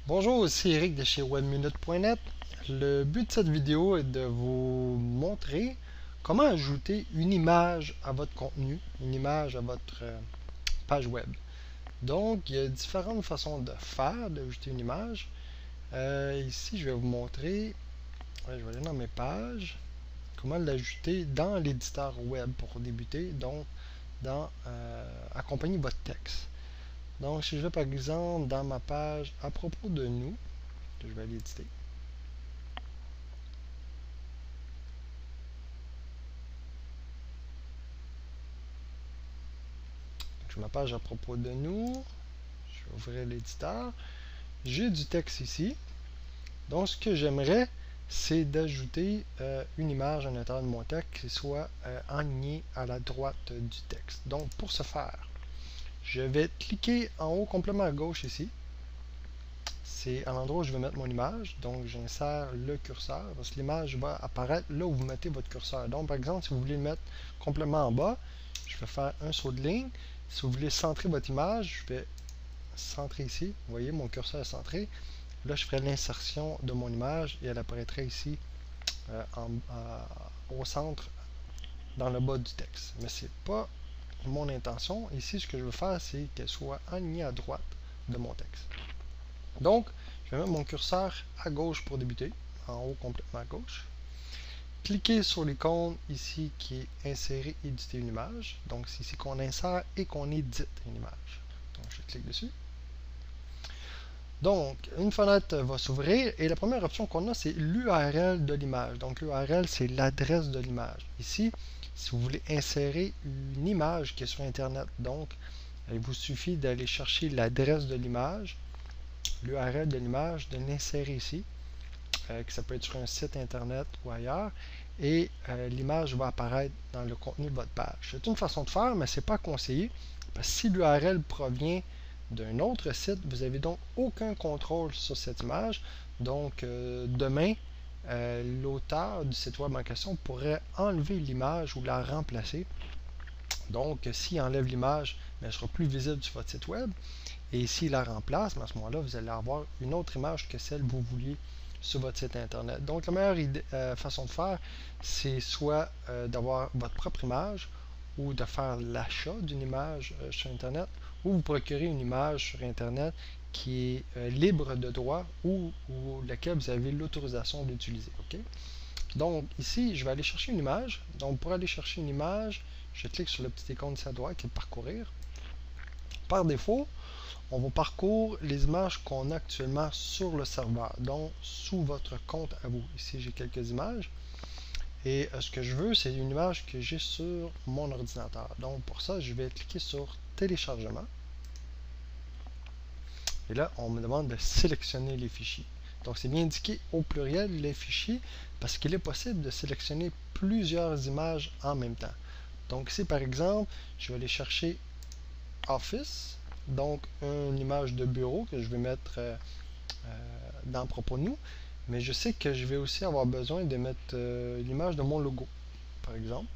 Bonjour, ici Eric de chez webminute.net. Le but de cette vidéo est de vous montrer comment ajouter une image à votre contenu, une image à votre page web. Donc, il y a différentes façons de faire, d'ajouter une image. Ici, je vais vous montrer, je vais aller dans mes pages, comment l'ajouter dans l'éditeur web pour débuter, donc dans accompagner votre texte. Donc, si je vais par exemple dans ma page à propos de nous, je vais aller éditer. Donc, ma page à propos de nous. Je vais ouvrir l'éditeur. J'ai du texte ici. Donc, ce que j'aimerais, c'est d'ajouter une image à l'intérieur de mon texte qui soit alignée à la droite du texte. Donc, pour ce faire, je vais cliquer en haut complètement à gauche ici. C'est à l'endroit où je vais mettre mon image. Donc, j'insère le curseur parce que l'image va apparaître là où vous mettez votre curseur. Donc, par exemple, si vous voulez le mettre complètement en bas, je vais faire un saut de ligne. Si vous voulez centrer votre image, je vais centrer ici. Vous voyez, mon curseur est centré. Là, je ferai l'insertion de mon image et elle apparaîtrait ici au centre, dans le bas du texte. Mais ce n'est pas mon intention. Ici, ce que je veux faire, c'est qu'elle soit alignée à droite de mon texte. Donc, je vais mettre mon curseur à gauche pour débuter, en haut complètement à gauche. Cliquez sur l'icône ici qui est insérer, éditer une image. Donc, c'est ici qu'on insère et qu'on édite une image. Donc, je clique dessus. Donc, une fenêtre va s'ouvrir et la première option qu'on a, c'est l'URL de l'image. Donc, l'URL, c'est l'adresse de l'image. Ici, si vous voulez insérer une image qui est sur Internet, donc, il vous suffit d'aller chercher l'adresse de l'image, l'URL de l'image, de l'insérer ici, que ça peut être sur un site Internet ou ailleurs, et l'image va apparaître dans le contenu de votre page. C'est une façon de faire, mais ce n'est pas conseillé, parce que si l'URL provient d'un autre site, vous n'avez donc aucun contrôle sur cette image. Donc, demain, l'auteur du site web en question pourrait enlever l'image ou la remplacer. Donc, s'il enlève l'image, elle ne sera plus visible sur votre site web. Et s'il la remplace, à ce moment-là, vous allez avoir une autre image que celle que vous vouliez sur votre site Internet. Donc, la meilleure façon de faire, c'est soit d'avoir votre propre image ou de faire l'achat d'une image sur Internet, ou vous procurez une image sur Internet qui est libre de droit ou laquelle vous avez l'autorisation d'utiliser. Okay? Donc ici, je vais aller chercher une image. Donc pour aller chercher une image, je clique sur le petit icône ici à droite qui est parcourir. Par défaut, on va parcourir les images qu'on a actuellement sur le serveur, donc sous votre compte à vous. Ici, j'ai quelques images. Et ce que je veux, c'est une image que j'ai sur mon ordinateur. Donc pour ça, je vais cliquer sur téléchargement. Et là, on me demande de sélectionner les fichiers. Donc c'est bien indiqué au pluriel les fichiers parce qu'il est possible de sélectionner plusieurs images en même temps. Donc ici, par exemple, je vais aller chercher Office, donc une image de bureau que je vais mettre dans propos de nous. Mais je sais que je vais aussi avoir besoin de mettre l'image de mon logo, par exemple.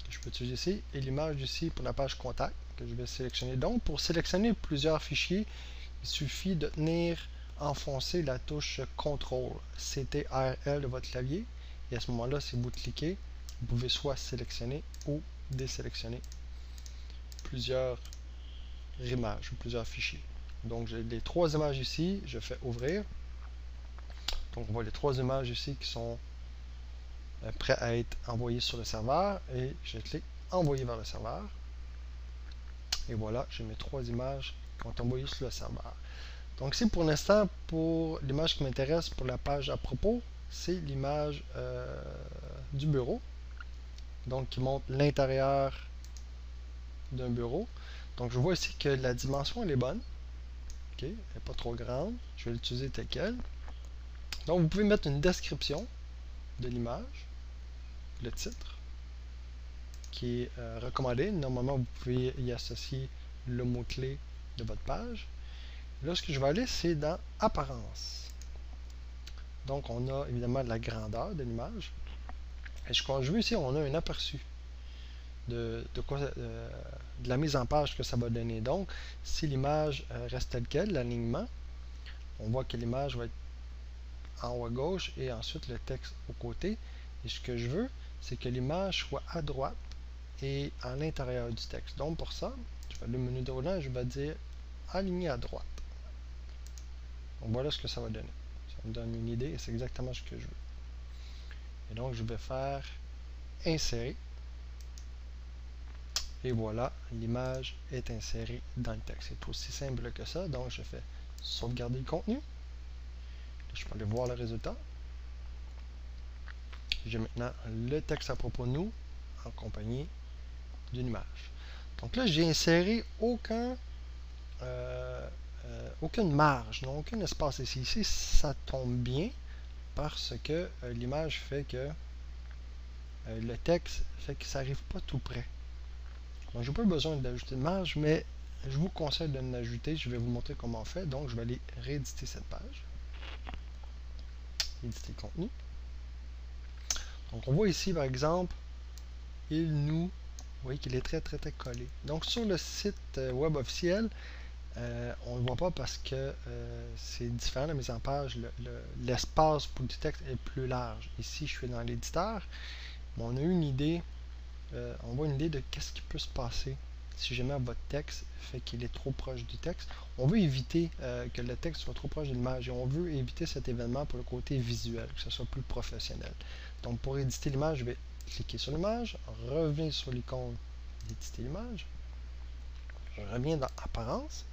Je peux utiliser ici et l'image ici pour la page contact que je vais sélectionner. Donc, pour sélectionner plusieurs fichiers, il suffit de tenir enfoncé la touche CTRL, CTRL de votre clavier. Et à ce moment-là, si vous cliquez, vous pouvez soit sélectionner ou désélectionner plusieurs images ou plusieurs fichiers. Donc, j'ai les trois images ici. Je fais ouvrir. Donc, on voit les trois images ici qui sont prêtes à être envoyées sur le serveur. Et je clique envoyer vers le serveur. Et voilà, j'ai mes trois images qui ont envoyé sur le serveur. Donc ici pour l'instant, pour l'image qui m'intéresse pour la page à propos, c'est l'image du bureau. Donc qui montre l'intérieur d'un bureau. Donc je vois ici que la dimension elle est bonne. Okay, elle n'est pas trop grande. Je vais l'utiliser telle quelle. Donc vous pouvez mettre une description de l'image, le titre, qui est recommandé. Normalement, vous pouvez y associer le mot-clé de votre page. Là, ce que je vais aller, c'est dans Apparence. Donc, on a évidemment la grandeur de l'image. Et ce qu'on veut ici, on a un aperçu de la mise en page que ça va donner. Donc, si l'image reste telle quelle, l'alignement, on voit que l'image va être en haut à gauche et ensuite le texte au côté. Et ce que je veux, c'est que l'image soit à droite et à l'intérieur du texte. Donc pour ça, je vais aller au menu de roulant et je vais dire aligner à droite. Donc voilà ce que ça va donner. Ça me donne une idée et c'est exactement ce que je veux. Et donc je vais faire insérer. Et voilà, l'image est insérée dans le texte. C'est aussi simple que ça. Donc je fais sauvegarder le contenu. Je peux aller voir le résultat. J'ai maintenant le texte à propos de nous en compagnie d'une image. Donc là, j'ai inséré aucune marge, donc aucun espace ici. Ici, ça tombe bien parce que l'image fait que le texte fait que ça n'arrive pas tout près. Donc, je n'ai pas besoin d'ajouter de marge, mais je vous conseille de l'ajouter. Je vais vous montrer comment on fait. Donc, je vais aller rééditer cette page. Éditer le contenu. Donc, on voit ici, par exemple, vous voyez qu'il est très collé. Donc, sur le site web officiel, on ne le voit pas parce que c'est différent la mise en page. L'espace pour du texte est plus large. Ici, je suis dans l'éditeur. On a une idée, on voit une idée de qu'est-ce qui peut se passer si jamais votre texte fait qu'il est trop proche du texte. On veut éviter que le texte soit trop proche de l'image et on veut éviter cet événement pour le côté visuel, que ce soit plus professionnel. Donc pour éditer l'image, je vais cliquer sur l'image, revenir sur l'icône d'éditer l'image, je reviens dans Apparence,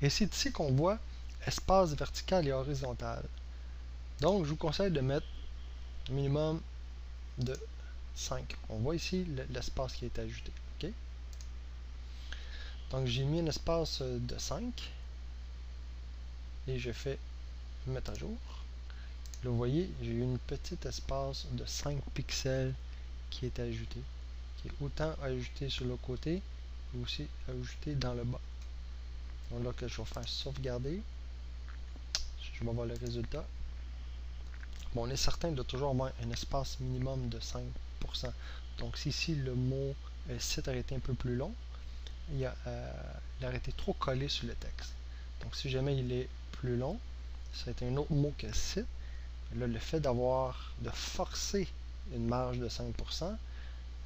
et c'est ici qu'on voit espace vertical et horizontal. Donc je vous conseille de mettre un minimum de 5. On voit ici l'espace qui est ajouté. Okay? Donc j'ai mis un espace de 5 et je fais mettre à jour. Là, vous voyez, j'ai eu une petite espace de 5 pixels qui est ajouté, qui est autant ajouté sur le côté et aussi ajouté dans le bas. Donc là que je vais faire sauvegarder, je vais voir le résultat. Bon, on est certain de toujours avoir un espace minimum de 5%. Donc si ici le mot site aurait été un peu plus long, il aurait été trop collé sur le texte. Donc si jamais il est plus long, ça va être un autre mot que site. Là, le fait de forcer une marge de 5%,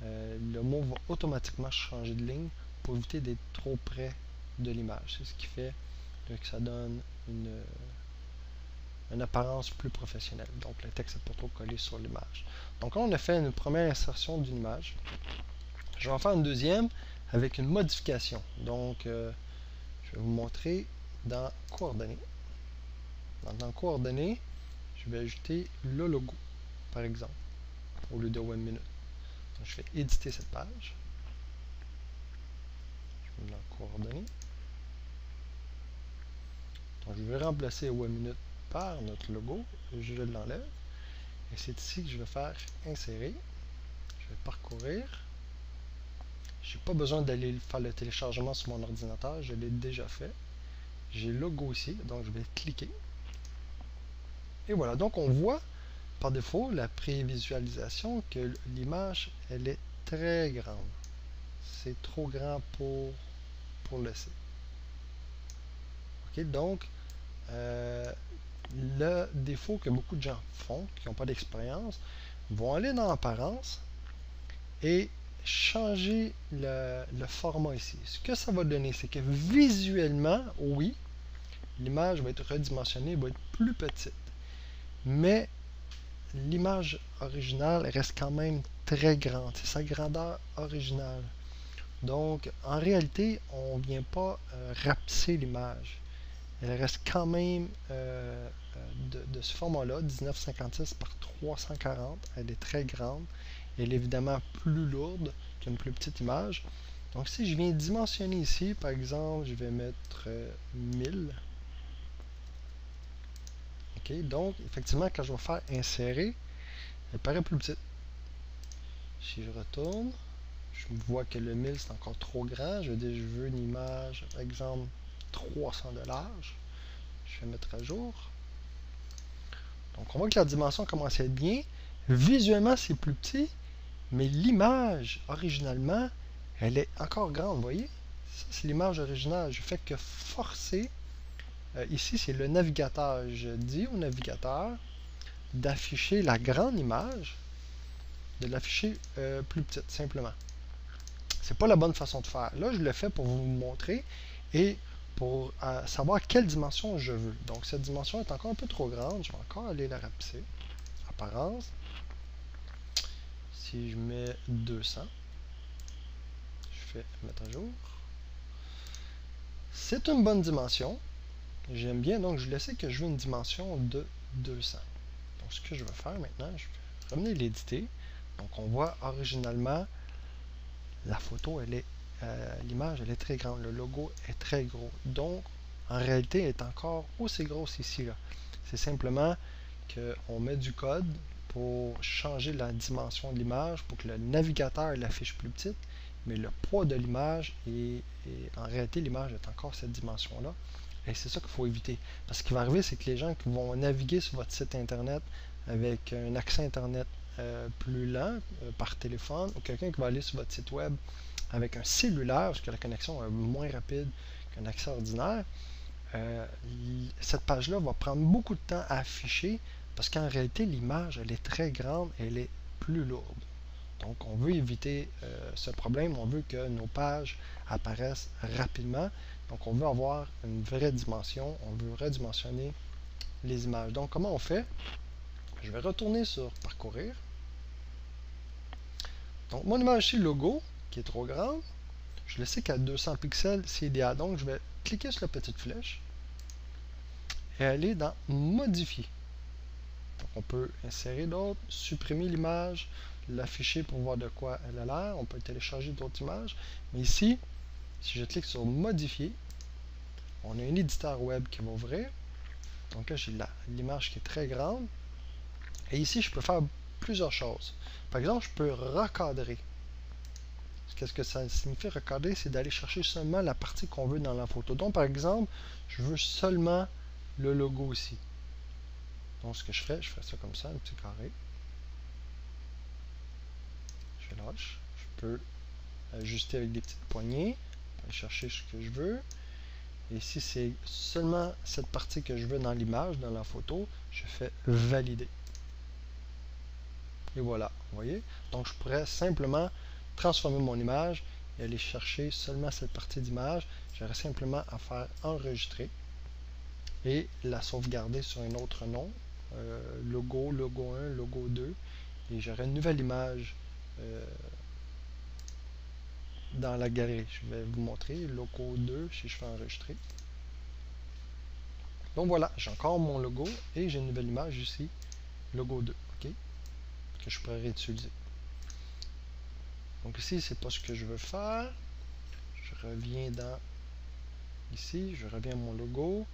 le mot va automatiquement changer de ligne pour éviter d'être trop près de l'image. C'est ce qui fait que ça donne une apparence plus professionnelle. Donc le texte n'est pas trop collé sur l'image. Donc là, on a fait une première insertion d'une image. Je vais en faire une deuxième avec une modification. Donc je vais vous montrer dans coordonnées. Dans coordonnées, je vais ajouter le logo, par exemple, au lieu de One Minute. Donc, je vais éditer cette page. Je vais dans coordonnées. Donc, je vais remplacer One Minute par notre logo. Je l'enlève. Et c'est ici que je vais faire insérer. Je vais parcourir. Je n'ai pas besoin d'aller faire le téléchargement sur mon ordinateur. Je l'ai déjà fait. J'ai le logo ici. Donc, je vais cliquer. Et voilà. Donc, on voit par défaut la prévisualisation que l'image, elle est très grande. C'est trop grand pour le site. Ok, donc, le défaut que beaucoup de gens font, qui n'ont pas d'expérience, vont aller dans Apparence et changer le format ici. Ce que ça va donner, c'est que visuellement, oui, l'image va être redimensionnée, va être plus petite. Mais l'image originale reste quand même très grande. C'est sa grandeur originale. Donc, en réalité, on ne vient pas rapetisser l'image. Elle reste quand même de ce format-là, 1956 par 340. Elle est très grande. Elle est évidemment plus lourde qu'une plus petite image. Donc, si je viens dimensionner ici, par exemple, je vais mettre 1000. OK, donc, effectivement, quand je vais faire insérer, elle paraît plus petite. Si je retourne, je vois que le 1000 c'est encore trop grand. Je vais dire, je veux une image, par exemple, 300 de large. Je vais mettre à jour. Donc on voit que la dimension commence à être bien. Visuellement, c'est plus petit, mais l'image, originalement, elle est encore grande, vous voyez? Ça, c'est l'image originale. Je fais que forcer ici, c'est le navigateur. Je dis au navigateur d'afficher la grande image, de l'afficher plus petite, simplement. C'est pas la bonne façon de faire. Là, je le fais pour vous montrer et pour savoir quelle dimension je veux. Donc, cette dimension est encore un peu trop grande. Je vais encore aller la rapetisser. Apparence. Si je mets 200, je fais mettre à jour. C'est une bonne dimension. J'aime bien, donc je le sais que je veux une dimension de 200. Donc, ce que je vais faire maintenant, je vais revenir l'éditer. Donc, on voit originalement la photo, l'image, elle est très grande. Le logo est très gros. Donc, en réalité, elle est encore aussi grosse ici. C'est simplement qu'on met du code pour changer la dimension de l'image, pour que le navigateur l'affiche plus petite, mais le poids de l'image en réalité, l'image est encore cette dimension-là. Et c'est ça qu'il faut éviter. Parce ce qui va arriver, c'est que les gens qui vont naviguer sur votre site Internet avec un accès Internet plus lent par téléphone, ou quelqu'un qui va aller sur votre site web avec un cellulaire, parce que la connexion est moins rapide qu'un accès ordinaire, cette page-là va prendre beaucoup de temps à afficher parce qu'en réalité, l'image, elle est très grande et elle est plus lourde. Donc, on veut éviter ce problème. On veut que nos pages apparaissent rapidement. Donc, on veut avoir une vraie dimension. On veut redimensionner les images. Donc, comment on fait? Je vais retourner sur Parcourir. Donc, mon image ici, logo, qui est trop grande, je le sais qu'à 200 pixels, c'est idéal. Donc, je vais cliquer sur la petite flèche et aller dans Modifier. Donc, on peut insérer d'autres, supprimer l'image, l'afficher pour voir de quoi elle a l'air. On peut télécharger d'autres images. Mais ici, si je clique sur Modifier, on a un éditeur web qui va ouvrir. Donc là, j'ai l'image qui est très grande. Et ici, je peux faire plusieurs choses. Par exemple, je peux recadrer. Qu'est-ce que ça signifie recadrer? C'est d'aller chercher seulement la partie qu'on veut dans la photo. Donc, par exemple, je veux seulement le logo ici. Donc, ce que je fais ça comme ça, un petit carré. Je lâche. Je peux ajuster avec des petites poignées. Aller chercher ce que je veux. Et si c'est seulement cette partie que je veux dans l'image, dans la photo, je fais valider. Et voilà, vous voyez? Donc, je pourrais simplement transformer mon image et aller chercher seulement cette partie d'image. J'aurais simplement à faire enregistrer et la sauvegarder sur un autre nom. Logo, logo 1, logo 2. Et j'aurai une nouvelle image dans la galerie. Je vais vous montrer logo 2 si je fais enregistrer. Donc voilà, j'ai encore mon logo et j'ai une nouvelle image ici, logo 2, ok, que je pourrais réutiliser. Donc ici, c'est pas ce que je veux faire. Je reviens dans ici, je reviens à mon logo,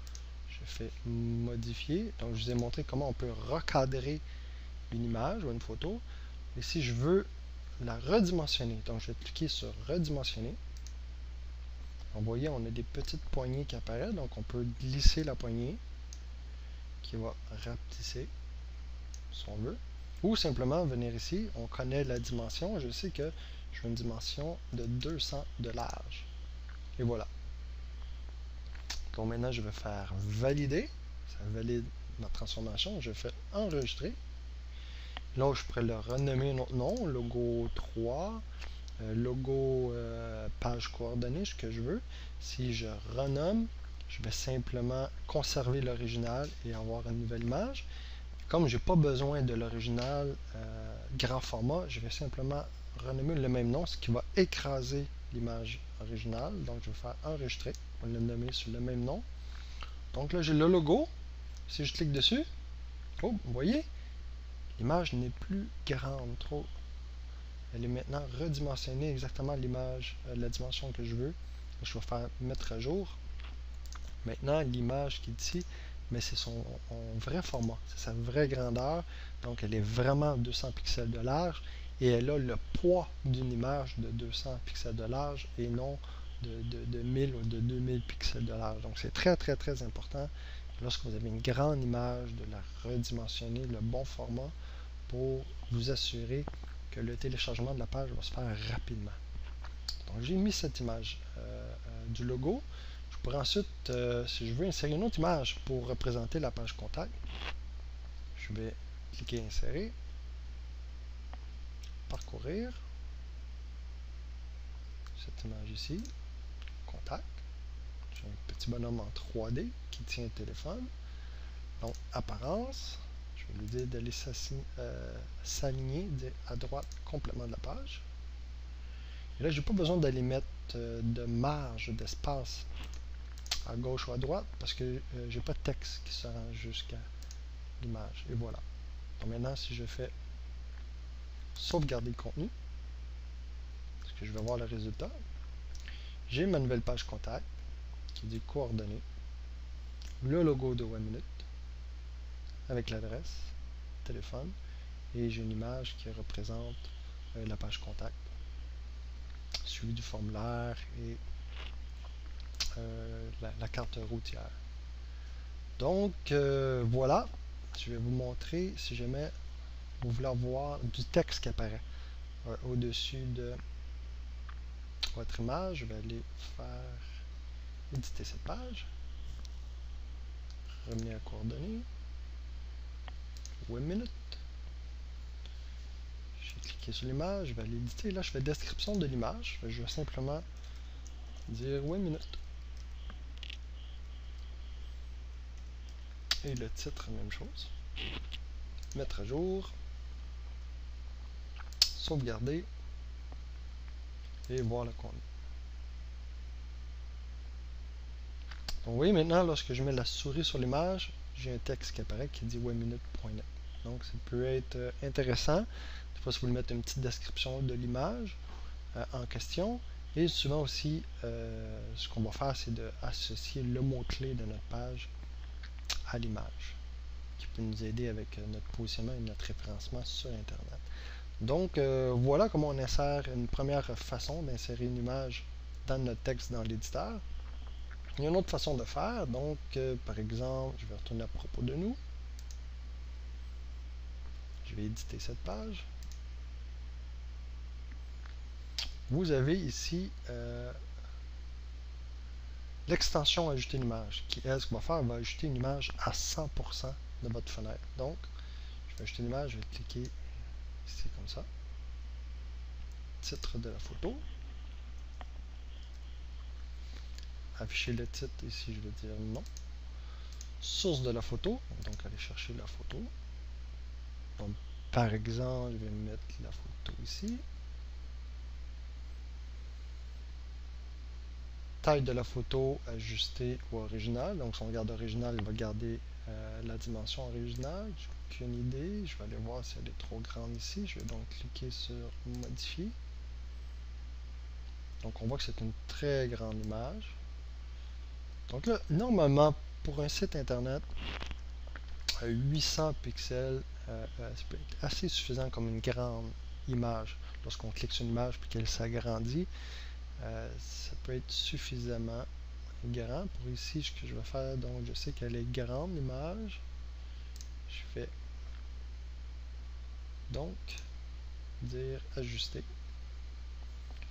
je fais modifier. Donc je vous ai montré comment on peut recadrer une image ou une photo. Et si je veux la redimensionner, donc je vais cliquer sur redimensionner. Vous voyez, on a des petites poignées qui apparaissent, donc on peut glisser la poignée qui va rapetisser si on veut. Ou simplement venir ici, on connaît la dimension, je sais que je veux une dimension de 200 de large. Et voilà. Donc maintenant, je vais faire valider. Ça valide ma transformation. Je fais enregistrer. Là, je pourrais le renommer un autre nom, logo 3, logo page coordonnée, ce que je veux. Si je renomme, je vais simplement conserver l'original et avoir une nouvelle image. Comme je n'ai pas besoin de l'original grand format, je vais simplement renommer le même nom, ce qui va écraser l'image originale. Donc, je vais faire enregistrer. On va le nommer sur le même nom. Donc là, j'ai le logo. Si je clique dessus, oh, vous voyez, l'image n'est plus grande trop. Elle est maintenant redimensionnée exactement l'image, la dimension que je veux. Je vais faire mettre à jour. Maintenant, l'image qui est ici, mais c'est son vrai format, c'est sa vraie grandeur. Donc, elle est vraiment 200 pixels de large et elle a le poids d'une image de 200 pixels de large et non de 1000 ou de 2000 pixels de large. Donc, c'est très, très, très important lorsque vous avez une grande image de la redimensionner, le bon format pour vous assurer que le téléchargement de la page va se faire rapidement. Donc, j'ai mis cette image du logo. Je Pour ensuite, si je veux insérer une autre image pour représenter la page contact, je vais cliquer insérer, parcourir cette image ici, contact. J'ai un petit bonhomme en 3D qui tient le téléphone. Donc, apparence, je vais lui dire d'aller s'aligner à droite complètement de la page. Et là, je n'ai pas besoin d'aller mettre de marge, d'espace à gauche ou à droite parce que j'ai pas de texte qui se rend jusqu'à l'image. Et voilà. Donc maintenant, si je fais sauvegarder le contenu, parce que je vais voir le résultat, j'ai ma nouvelle page contact qui dit coordonnées, le logo de 1 minute avec l'adresse, téléphone, et j'ai une image qui représente la page contact, suivi du formulaire et la carte routière. Donc voilà, je vais vous montrer si jamais vous voulez avoir du texte qui apparaît au-dessus de votre image. Je vais aller faire éditer cette page, revenir à coordonnées, 1 minute. J'ai cliqué sur l'image, je vais aller éditer. Là, je fais description de l'image. Je vais simplement dire 1 minute. Et le titre, même chose. Mettre à jour. Sauvegarder. Et voir le contenu. Donc, vous voyez maintenant, lorsque je mets la souris sur l'image, j'ai un texte qui apparaît qui dit 1minute.net. Donc, ça peut être intéressant. Des fois, si vous voulez mettre une petite description de l'image en question. Et souvent aussi, ce qu'on va faire, c'est d'associer le mot-clé de notre page à l'image, qui peut nous aider avec notre positionnement et notre référencement sur Internet. Donc, voilà comment on insère une première façon d'insérer une image dans notre texte dans l'éditeur. Il y a une autre façon de faire. Donc, par exemple, je vais retourner à propos de nous. Je vais éditer cette page. Vous avez ici l'extension ajouter une image, qui est ce qu'on va faire, on va ajouter une image à 100% de votre fenêtre. Donc, je vais ajouter une image, je vais cliquer ici comme ça. Titre de la photo. Afficher le titre, ici je vais dire non. Source de la photo, donc aller chercher la photo. Donc, par exemple, je vais mettre la photo ici. Taille de la photo ajustée au original. Donc, si on regarde original, il va garder la dimension originale. J'ai aucune idée. Je vais aller voir si elle est trop grande ici. Je vais donc cliquer sur modifier. Donc, on voit que c'est une très grande image. Donc là, normalement, pour un site internet, 800 pixels, c'est assez suffisant comme une grande image. Lorsqu'on clique sur une image et qu'elle s'agrandit, ça peut être suffisamment grand. Pour ici, ce que je vais faire, donc je sais qu'elle est grande l'image. Je fais donc dire ajuster.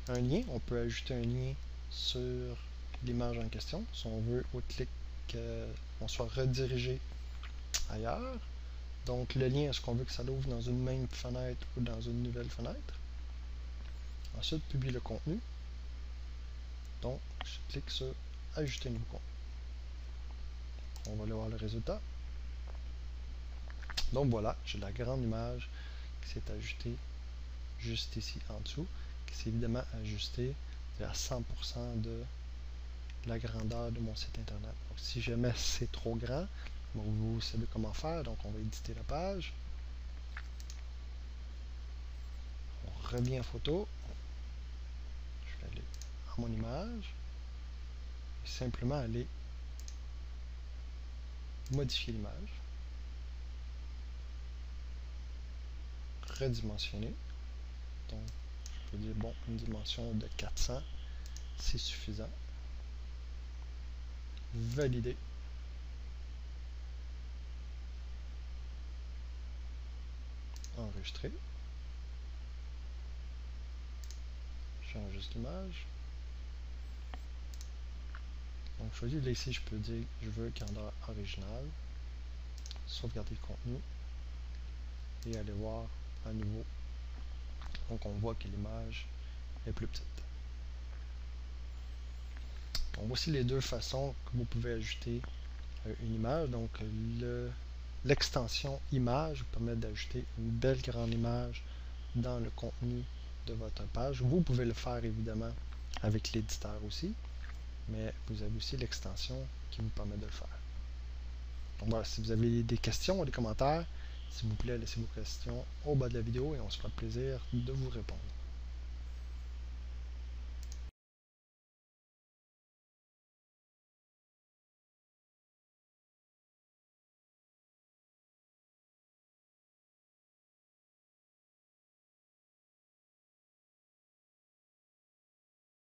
Un lien, on peut ajouter un lien sur l'image en question. Si on veut au clic on soit redirigé ailleurs. Donc le lien, est-ce qu'on veut que ça l'ouvre dans une même fenêtre ou dans une nouvelle fenêtre? Ensuite, publie le contenu. Donc, je clique sur ajouter nouveau contenu. On va aller voir le résultat. Donc voilà, j'ai la grande image qui s'est ajoutée juste ici en dessous, qui s'est évidemment ajustée à 100% de la grandeur de mon site internet. Donc si jamais c'est trop grand, bon, vous savez comment faire, donc on va éditer la page. On revient en photo. Je vais aller à mon image et simplement aller modifier l'image, redimensionner. Donc, je peux dire, bon, une dimension de 400, c'est suffisant. Valider. Enregistrer. J'enregistre l'image. Donc je choisis là ici, je peux dire je veux grandeur originale, sauvegarder le contenu et aller voir à nouveau. Donc on voit que l'image est plus petite. Donc voici les deux façons que vous pouvez ajouter une image. Donc l'extension image vous permet d'ajouter une belle grande image dans le contenu de votre page. Vous pouvez le faire évidemment avec l'éditeur aussi, mais vous avez aussi l'extension qui vous permet de le faire. Donc voilà, si vous avez des questions ou des commentaires, s'il vous plaît, laissez vos questions au bas de la vidéo et on se fera plaisir de vous répondre.